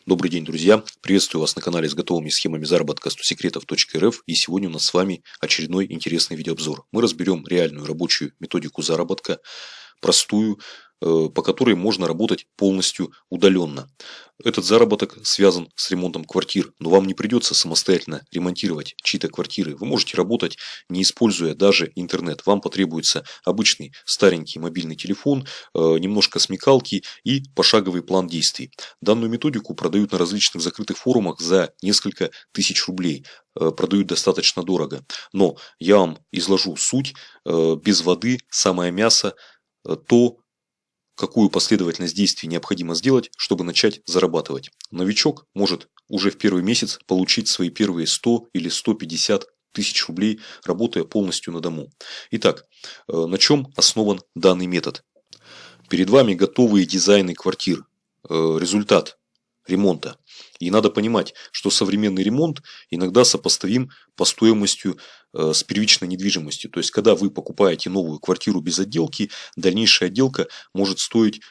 Добрый день, друзья! Приветствую вас на канале с готовыми схемами заработка 100секретов.рф, и сегодня у нас с вами очередной интересный видеообзор. Мы разберем реальную рабочую методику заработка, простую, по которой можно работать полностью удаленно. Этот заработок связан с ремонтом квартир, но вам не придется самостоятельно ремонтировать чьи-то квартиры. Вы можете работать, не используя даже интернет. Вам потребуется обычный старенький мобильный телефон, немножко смекалки и пошаговый план действий. Данную методику продают на различных закрытых форумах за несколько тысяч рублей. Продают достаточно дорого. Но я вам изложу суть, без воды, самое мясо, то, какую последовательность действий необходимо сделать, чтобы начать зарабатывать. Новичок может уже в первый месяц получить свои первые 100 или 150 тысяч рублей, работая полностью на дому. Итак, на чем основан данный метод? Перед вами готовые дизайны квартир, результат ремонта. И надо понимать, что современный ремонт иногда сопоставим по стоимости с первичной недвижимостью. То есть, когда вы покупаете новую квартиру без отделки, дальнейшая отделка может стоить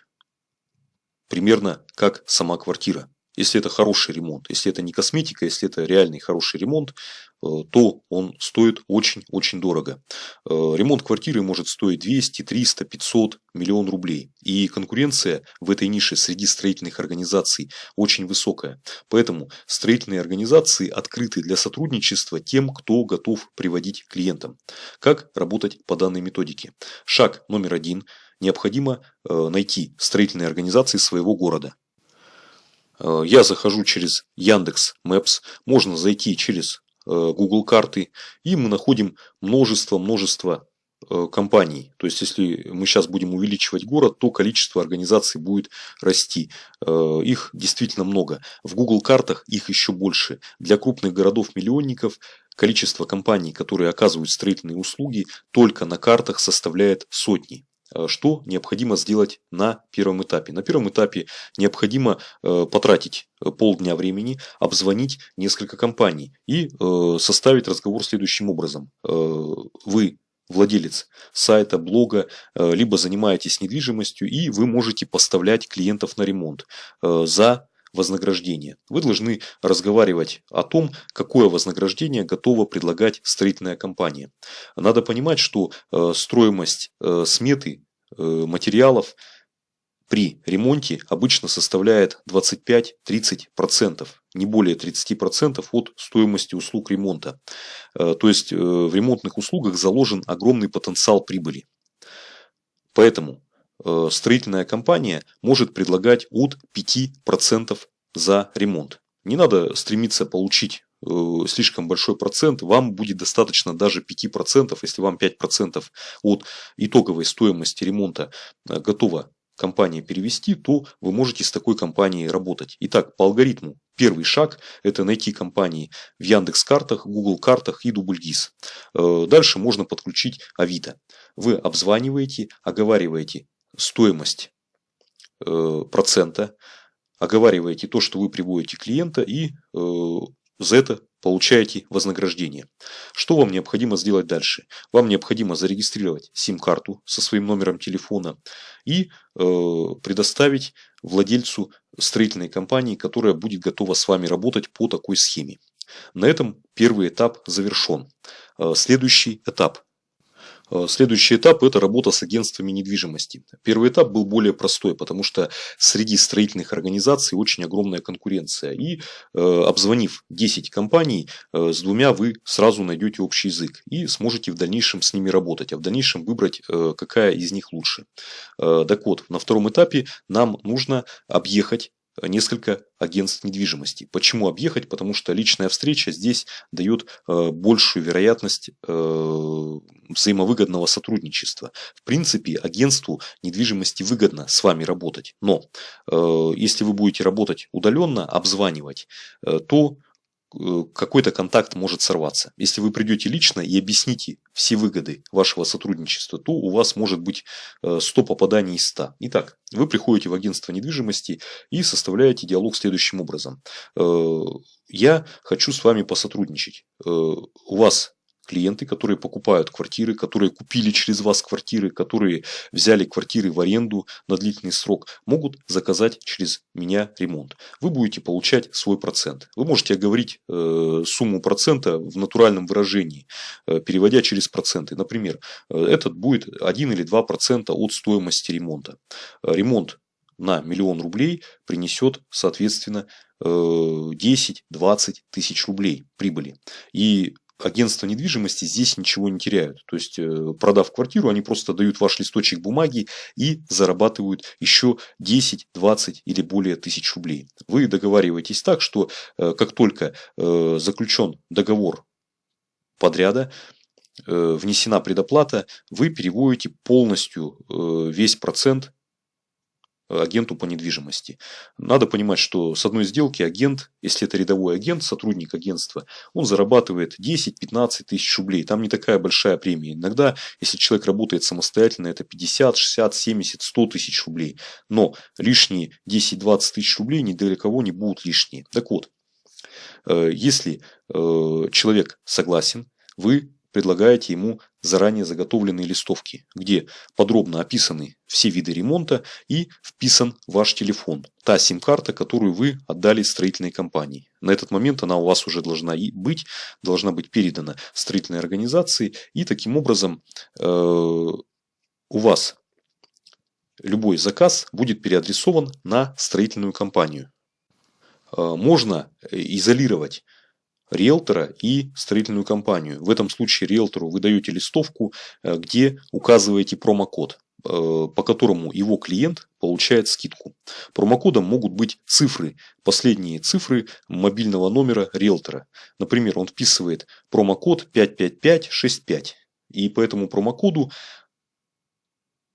примерно как сама квартира. Если это хороший ремонт, если это не косметика, если это реальный хороший ремонт, то он стоит очень-очень дорого. Ремонт квартиры может стоить 200, 300, 500, миллион рублей. И конкуренция в этой нише среди строительных организаций очень высокая. Поэтому строительные организации открыты для сотрудничества тем, кто готов приводить клиентам. Как работать по данной методике? Шаг номер 1. Необходимо найти строительные организации своего города. Я захожу через Яндекс.Мэпс, можно зайти через Google карты, и мы находим множество компаний. То есть, если мы сейчас будем увеличивать город, то количество организаций будет расти. Их действительно много. В Google картах их еще больше. Для крупных городов-миллионников количество компаний, которые оказывают строительные услуги, только на картах составляет сотни. Что необходимо сделать на первом этапе? На первом этапе необходимо потратить полдня времени, обзвонить несколько компаний и составить разговор следующим образом. Вы владелец сайта, блога, либо занимаетесь недвижимостью, и вы можете поставлять клиентов на ремонт за вознаграждение. Вы должны разговаривать о том, какое вознаграждение готова предлагать строительная компания. Надо понимать, что стоимость сметы материалов при ремонте обычно составляет 25-30%, не более 30% от стоимости услуг ремонта. То есть в ремонтных услугах заложен огромный потенциал прибыли. Поэтому строительная компания может предлагать от 5% за ремонт. Не надо стремиться получить слишком большой процент, вам будет достаточно даже 5%, если вам 5% от итоговой стоимости ремонта готова компания перевести, то вы можете с такой компанией работать. Итак, по алгоритму первый шаг – это найти компании в Яндекс.Картах, Google картах и Дубльгиз. Дальше можно подключить Авито. Вы обзваниваете, оговариваете стоимость процента, оговариваете то, что вы приводите клиента, и за это получаете вознаграждение. Что вам необходимо сделать дальше? Вам необходимо зарегистрировать сим-карту со своим номером телефона и предоставить владельцу строительной компании, которая будет готова с вами работать по такой схеме. На этом первый этап завершен. Следующий этап – это работа с агентствами недвижимости. Первый этап был более простой, потому что среди строительных организаций очень огромная конкуренция. И обзвонив 10 компаний, с двумя вы сразу найдете общий язык и сможете в дальнейшем с ними работать, а в дальнейшем выбрать, какая из них лучше. Так вот, на втором этапе нам нужно объехать несколько агентств недвижимости. Почему объехать? Потому что личная встреча здесь дает большую вероятность взаимовыгодного сотрудничества. В принципе, агентству недвижимости выгодно с вами работать. Но если вы будете работать удаленно, обзванивать, то какой-то контакт может сорваться. Если вы придете лично и объясните все выгоды вашего сотрудничества, то у вас может быть 100 попаданий из 100. Итак, вы приходите в агентство недвижимости и составляете диалог следующим образом. Я хочу с вами посотрудничать. У вас клиенты, которые покупают квартиры, которые купили через вас квартиры, которые взяли квартиры в аренду на длительный срок, могут заказать через меня ремонт. Вы будете получать свой процент. Вы можете оговорить сумму процента в натуральном выражении, переводя через проценты. Например, этот будет 1 или 2% от стоимости ремонта. Ремонт на 1 000 000 рублей принесет, соответственно, 10-20 тысяч рублей прибыли. И агентства недвижимости здесь ничего не теряют. То есть, продав квартиру, они просто дают ваш листочек бумаги и зарабатывают еще 10, 20 или более тысяч рублей. Вы договариваетесь так, что как только заключен договор подряда, внесена предоплата, вы переводите полностью весь процент агенту по недвижимости. Надо понимать, что с одной сделки агент, если это рядовой агент, сотрудник агентства, он зарабатывает 10-15 тысяч рублей. Там не такая большая премия. Иногда, если человек работает самостоятельно, это 50, 60, 70, 100 тысяч рублей. Но лишние 10-20 тысяч рублей ни для кого не будут лишние. Так вот, если человек согласен, вы предлагаете ему заранее заготовленные листовки, где подробно описаны все виды ремонта и вписан ваш телефон. Та сим-карта, которую вы отдали строительной компании. На этот момент она у вас уже должна быть передана строительной организации. И таким образом у вас любой заказ будет переадресован на строительную компанию. Можно изолировать риэлтора и строительную компанию. В этом случае риэлтору вы даете листовку, где указываете промокод, по которому его клиент получает скидку. Промокодом могут быть цифры, последние цифры мобильного номера риэлтора. Например, он вписывает промокод 55565. И по этому промокоду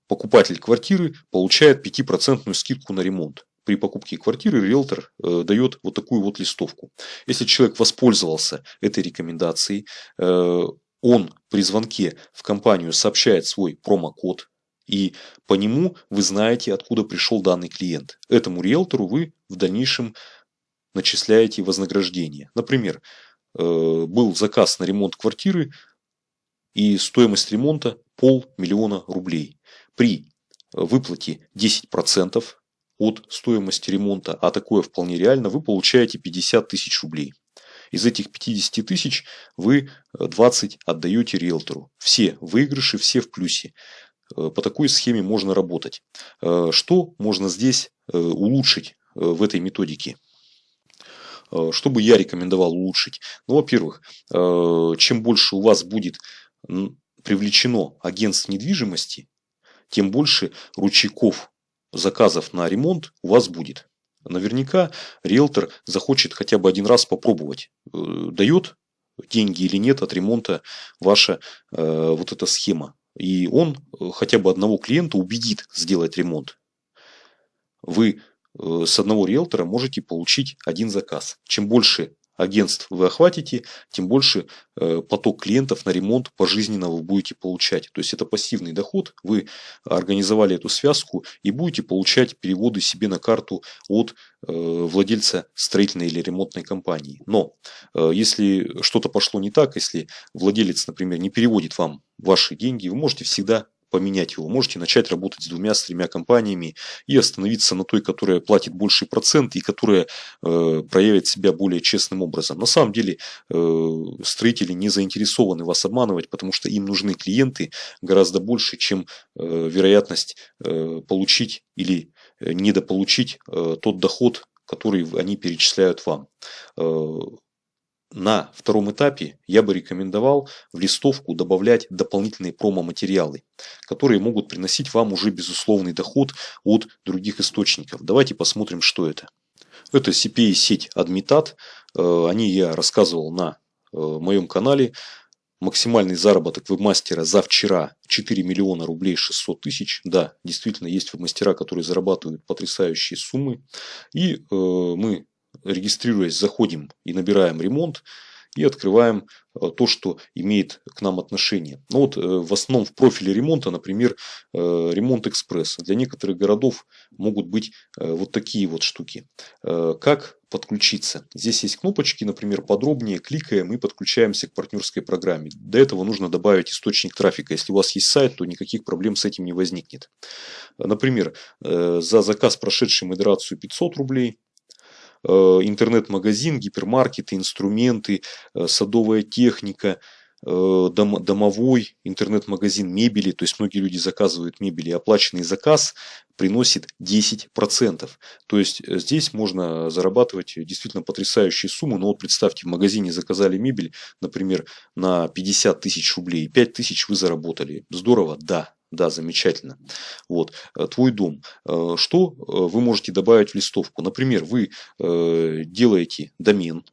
покупатель квартиры получает 5% скидку на ремонт. При покупке квартиры риэлтор дает вот такую вот листовку. Если человек воспользовался этой рекомендацией, он при звонке в компанию сообщает свой промокод, и по нему вы знаете, откуда пришел данный клиент. Этому риэлтору вы в дальнейшем начисляете вознаграждение. Например, был заказ на ремонт квартиры, и стоимость ремонта 500 000 рублей. При выплате 10% от стоимости ремонта, а такое вполне реально, вы получаете 50 тысяч рублей. Из этих 50 тысяч вы 20 отдаете риэлтору. Все выигрыши, все в плюсе. По такой схеме можно работать. Что можно здесь улучшить в этой методике? Что бы я рекомендовал улучшить? Ну, во-первых, чем больше у вас будет привлечено агентств недвижимости, тем больше ручейков заказов на ремонт у вас будет. Наверняка риэлтор захочет хотя бы один раз попробовать, дает деньги или нет от ремонта ваша вот эта схема. И он хотя бы одного клиента убедит сделать ремонт. Вы с одного риэлтора можете получить один заказ. Чем больше агентств вы охватите, тем больше поток клиентов на ремонт пожизненно вы будете получать. То есть это пассивный доход. Вы организовали эту связку и будете получать переводы себе на карту от владельца строительной или ремонтной компании. Но если что-то пошло не так, если владелец, например, не переводит вам ваши деньги, вы можете всегда поменять его. Можете начать работать с 2-3 компаниями и остановиться на той, которая платит больший процент и которая проявит себя более честным образом. На самом деле строители не заинтересованы вас обманывать, потому что им нужны клиенты гораздо больше, чем вероятность получить или недополучить тот доход, который они перечисляют вам. На втором этапе я бы рекомендовал в листовку добавлять дополнительные промо-материалы, которые могут приносить вам уже безусловный доход от других источников. Давайте посмотрим, что это. Это CPA-сеть Admitat. О ней я рассказывал на моем канале. Максимальный заработок вебмастера за вчера 4 миллиона рублей 600 тысяч. Да, действительно есть вебмастера, которые зарабатывают потрясающие суммы. И мы, регистрируясь, заходим и набираем ремонт. и открываем то, что имеет к нам отношение. Ну вот в основном в профиле ремонта, например, ремонт экспресс. Для некоторых городов могут быть вот такие вот штуки. Как подключиться? Здесь есть кнопочки, например, подробнее, кликаем и подключаемся к партнерской программе. До этого нужно добавить источник трафика. Если у вас есть сайт, то никаких проблем с этим не возникнет. Например, за заказ, прошедший модерацию, 500 рублей. Интернет-магазин, гипермаркеты, инструменты, садовая техника, домовой интернет-магазин мебели. То есть многие люди заказывают мебель, и оплаченный заказ приносит 10%. То есть здесь можно зарабатывать действительно потрясающие суммы. Но вот представьте, в магазине заказали мебель, например, на 50 тысяч рублей. 5 тысяч вы заработали. Здорово? Да. Да, замечательно. Вот. Твой дом. Что вы можете добавить в листовку? Например, вы делаете домен,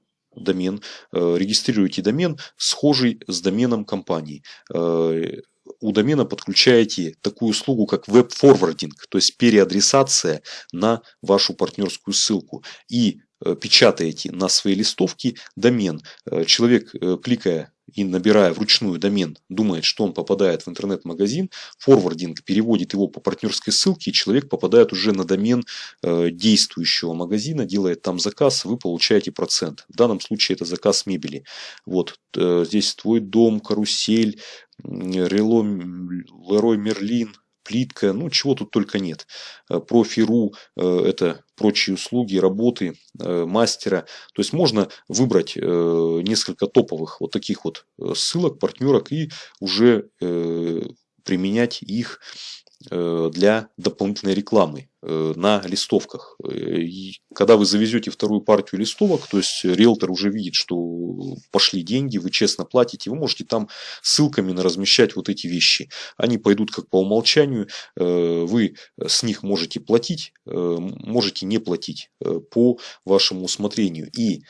регистрируете домен, схожий с доменом компании. У домена подключаете такую услугу, как веб-форвардинг, то есть переадресация на вашу партнерскую ссылку. И печатаете на своей листовке домен. Человек, кликая и набирая вручную домен, думает, что он попадает в интернет-магазин, форвардинг переводит его по партнерской ссылке, и человек попадает уже на домен действующего магазина, делает там заказ, вы получаете процент. В данном случае это заказ мебели. Вот здесь твой дом, карусель, Лерой Мерлин, плитка, ну чего тут только нет. Профи.ру, это прочие услуги, работы мастера. То есть можно выбрать несколько топовых вот таких вот ссылок, партнерок и уже применять их для дополнительной рекламы на листовках. И когда вы завезете вторую партию листовок, то есть риэлтор уже видит, что пошли деньги, вы честно платите, вы можете там ссылками размещать вот эти вещи. Они пойдут как по умолчанию, вы с них можете платить, можете не платить по вашему усмотрению. И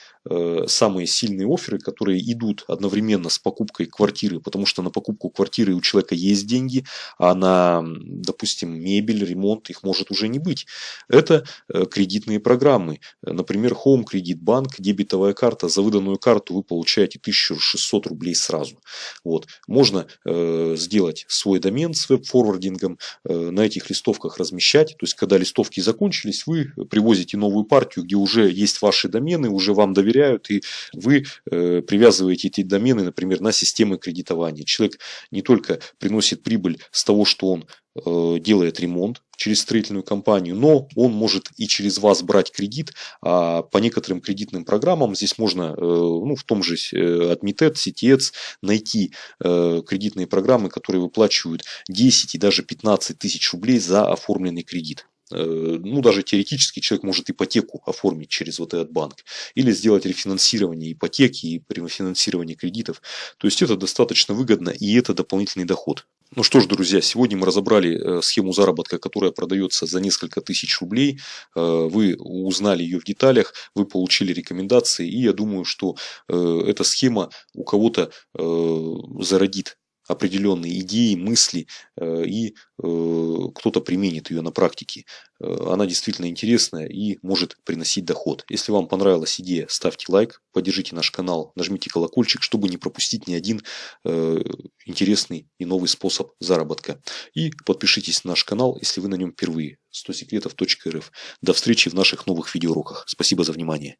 самые сильные офферы, которые идут одновременно с покупкой квартиры, потому что на покупку квартиры у человека есть деньги, а на, допустим, мебель, ремонт их может уже не быть. Это кредитные программы. Например, Home Кредит Банк, дебетовая карта. За выданную карту вы получаете 1600 рублей сразу. Вот. Можно сделать свой домен с веб-форвардингом, на этих листовках размещать. То есть, когда листовки закончились, вы привозите новую партию, где уже есть ваши домены, уже вам доверяют, и вы привязываете эти домены, например, на системы кредитования. Человек не только приносит прибыль с того, что он делает ремонт через строительную компанию, но он может и через вас брать кредит. А по некоторым кредитным программам здесь можно, ну, в том же Admitet, CTEC найти кредитные программы, которые выплачивают 10 и даже 15 тысяч рублей за оформленный кредит. Ну, даже теоретически человек может ипотеку оформить через вот этот банк. Или сделать рефинансирование ипотеки и рефинансирование кредитов. То есть, это достаточно выгодно, и это дополнительный доход. Ну что ж, друзья, сегодня мы разобрали схему заработка, которая продается за несколько тысяч рублей. Вы узнали ее в деталях, вы получили рекомендации. И я думаю, что эта схема у кого-то зародит определенные идеи, мысли, и кто-то применит ее на практике. Она действительно интересная и может приносить доход. Если вам понравилась идея, ставьте лайк, поддержите наш канал, нажмите колокольчик, чтобы не пропустить ни один интересный и новый способ заработка. И подпишитесь на наш канал, если вы на нем впервые. 100секретов.рф. До встречи в наших новых видеоуроках. Спасибо за внимание.